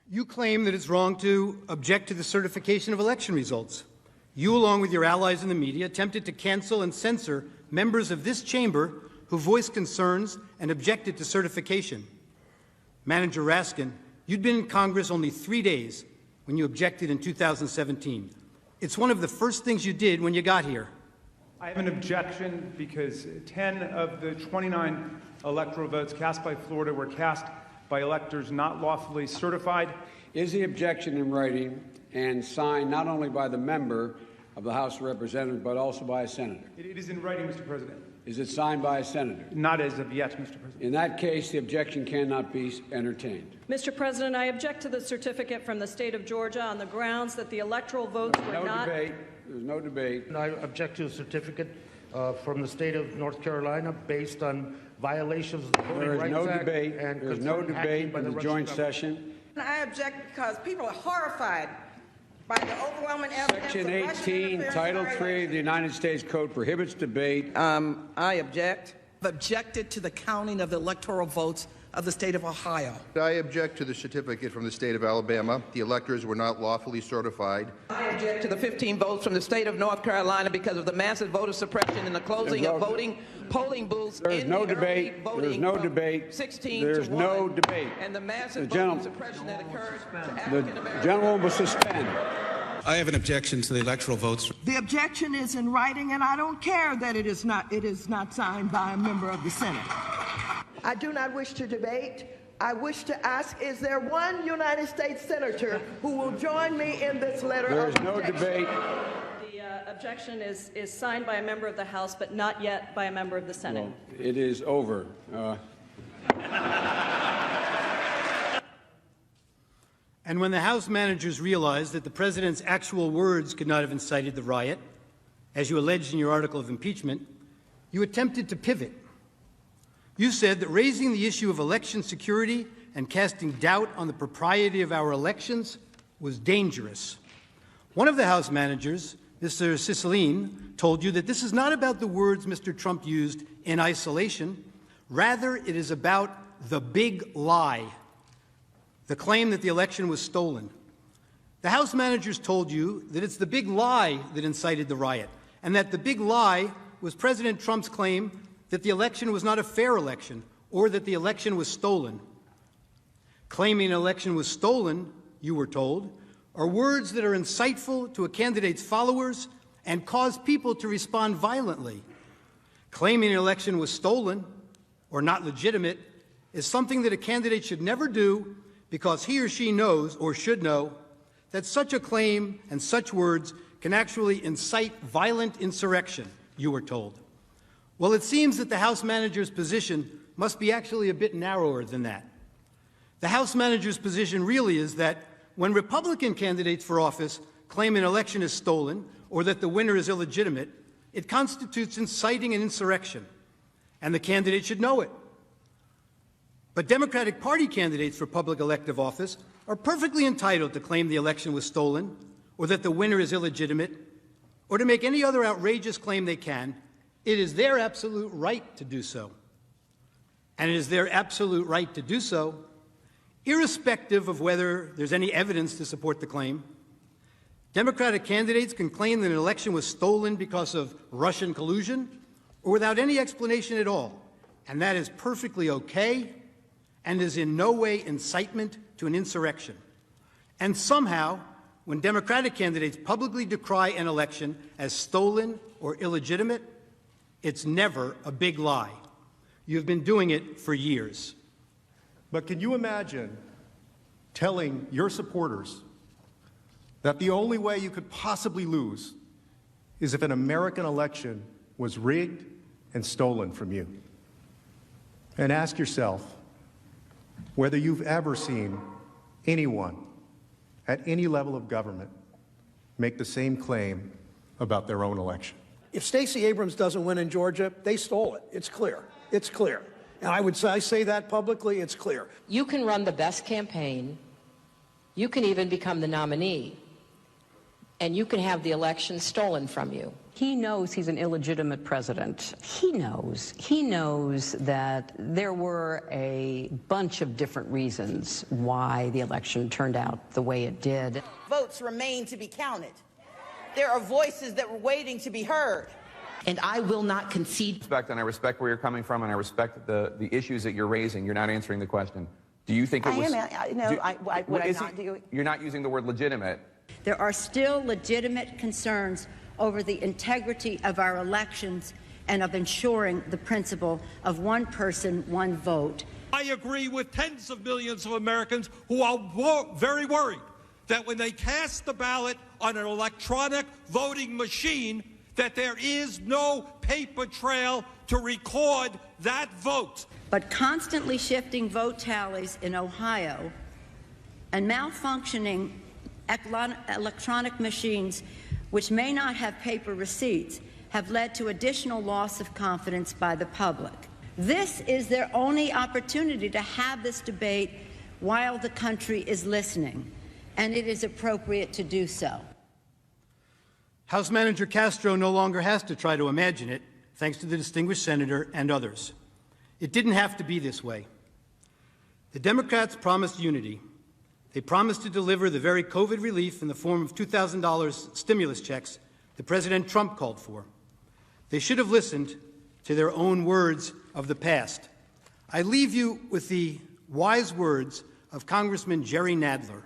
You claim that it's wrong to object to the certification of election results. You, along with your allies in the media, attempted to cancel and censor members of this chamber who voiced concerns and objected to certification. Manager Raskin, you'd been in Congress only 3 days when you objected in 2017. It's one of the first things you did when you got here. I have an objection because 10 of the 29 electoral votes cast by Florida were cast by electors not lawfully certified. Is the objection in writing and signed not only by the member of the House of Representatives, but also by a senator? It is in writing, Mr. President. Is it signed by a senator? Not as of yet, Mr. President. In that case, the objection cannot be entertained. Mr. President, I object to the certificate from the state of Georgia on the grounds that the electoral votes were not... Debate. There's no debate. I object to a certificate from the state of North Carolina based on violations of the Voting Rights Act. There's no debate in the joint session. I object because people are horrified by the overwhelming evidence. Section 18, Title 3 of the United States Code prohibits debate. I object. I've objected to the counting of the electoral votes of the state of Ohio. I object to the certificate from the state of Alabama. The electors were not lawfully certified. I object to the 15 votes from the state of North Carolina because of the massive voter suppression and the closing of polling booths. There's no debate. There's no debate. 16 There's to 1, no debate. And the massive voter suppression that occurred to African Americans. The gentleman will suspend. I have an objection to the electoral votes. The objection is in writing, and I don't care that it is not signed by a member of the Senate. I do not wish to debate. I wish to ask, is there one United States senator who will join me in this letter There of is no objection? debate. The objection is signed by a member of the House, but not yet by a member of the Senate. Well, it is over. And when the House managers realized that the president's actual words could not have incited the riot, as you alleged in your article of impeachment, you attempted to pivot. You said that raising the issue of election security and casting doubt on the propriety of our elections was dangerous. One of the House managers, Mr. Cicilline, told you that this is not about the words Mr. Trump used in isolation. Rather, it is about the big lie, the claim that the election was stolen. The House managers told you that it's the big lie that incited the riot, and that the big lie was President Trump's claim that the election was not a fair election or that the election was stolen. Claiming an election was stolen, you were told, are words that are insightful to a candidate's followers and cause people to respond violently. Claiming an election was stolen or not legitimate is something that a candidate should never do because he or she knows or should know that such a claim and such words can actually incite violent insurrection, you were told. Well, it seems that the House manager's position must be actually a bit narrower than that. The House manager's position really is that when Republican candidates for office claim an election is stolen or that the winner is illegitimate, it constitutes inciting an insurrection, and the candidate should know it. But Democratic Party candidates for public elective office are perfectly entitled to claim the election was stolen or that the winner is illegitimate or to make any other outrageous claim they can. It is their absolute right to do so. And it is their absolute right to do so, irrespective of whether there's any evidence to support the claim. Democratic candidates can claim that an election was stolen because of Russian collusion or without any explanation at all. And that is perfectly okay and is in no way incitement to an insurrection. And somehow, when Democratic candidates publicly decry an election as stolen or illegitimate, it's never a big lie. You've been doing it for years. But can you imagine telling your supporters that the only way you could possibly lose is if an American election was rigged and stolen from you? And ask yourself whether you've ever seen anyone at any level of government make the same claim about their own election. If Stacey Abrams doesn't win in Georgia, they stole it. It's clear. It's clear. And I say that publicly, it's clear. You can run the best campaign. You can even become the nominee. And you can have the election stolen from you. He knows he's an illegitimate president. He knows that there were a bunch of different reasons why the election turned out the way it did. Votes remain to be counted. There are voices that were waiting to be heard. And I will not concede. And I respect where you're coming from, and I respect the issues that you're raising. You're not answering the question. Do you think it was... You're not using the word legitimate. There are still legitimate concerns over the integrity of our elections and of ensuring the principle of one person, one vote. I agree with tens of millions of Americans who are very worried that when they cast the ballot on an electronic voting machine, that there is no paper trail to record that vote. But constantly shifting vote tallies in Ohio and malfunctioning electronic machines which may not have paper receipts have led to additional loss of confidence by the public. This is their only opportunity to have this debate while the country is listening, and it is appropriate to do so. House Manager Castro no longer has to try to imagine it, thanks to the distinguished senator and others. It didn't have to be this way. The Democrats promised unity. They promised to deliver the very COVID relief in the form of $2,000 stimulus checks that President Trump called for. They should have listened to their own words of the past. I leave you with the wise words of Congressman Jerry Nadler.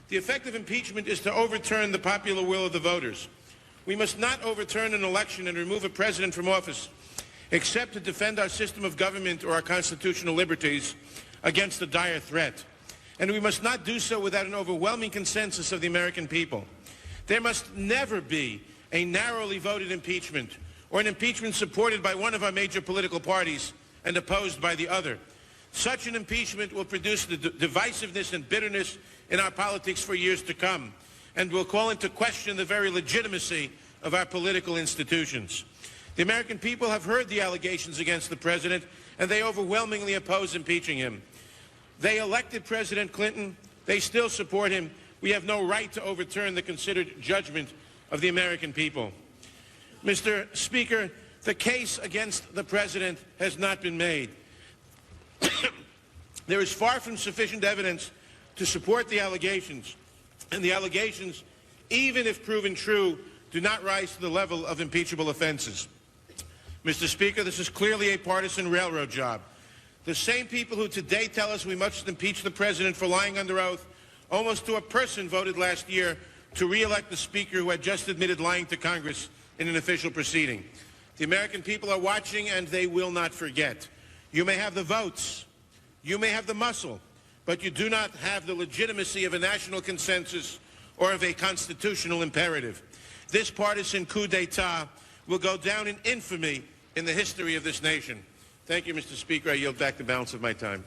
The effect of impeachment is to overturn the popular will of the voters. We must not overturn an election and remove a president from office, except to defend our system of government or our constitutional liberties against a dire threat. And we must not do so without an overwhelming consensus of the American people. There must never be a narrowly voted impeachment or an impeachment supported by one of our major political parties and opposed by the other. Such an impeachment will produce the divisiveness and bitterness in our politics for years to come, and will call into question the very legitimacy of our political institutions. The American people have heard the allegations against the president, and they overwhelmingly oppose impeaching him. They elected President Clinton. They still support him. We have no right to overturn the considered judgment of the American people. Mr. Speaker, the case against the president has not been made. There is far from sufficient evidence to support the allegations, and the allegations, even if proven true, do not rise to the level of impeachable offenses. Mr. Speaker, this is clearly a partisan railroad job. The same people who today tell us we must impeach the president for lying under oath, almost to a person voted last year to re-elect the speaker who had just admitted lying to Congress in an official proceeding. The American people are watching, and they will not forget. You may have the votes, you may have the muscle, but you do not have the legitimacy of a national consensus or of a constitutional imperative. This partisan coup d'etat will go down in infamy in the history of this nation. Thank you, Mr. Speaker. I yield back the balance of my time.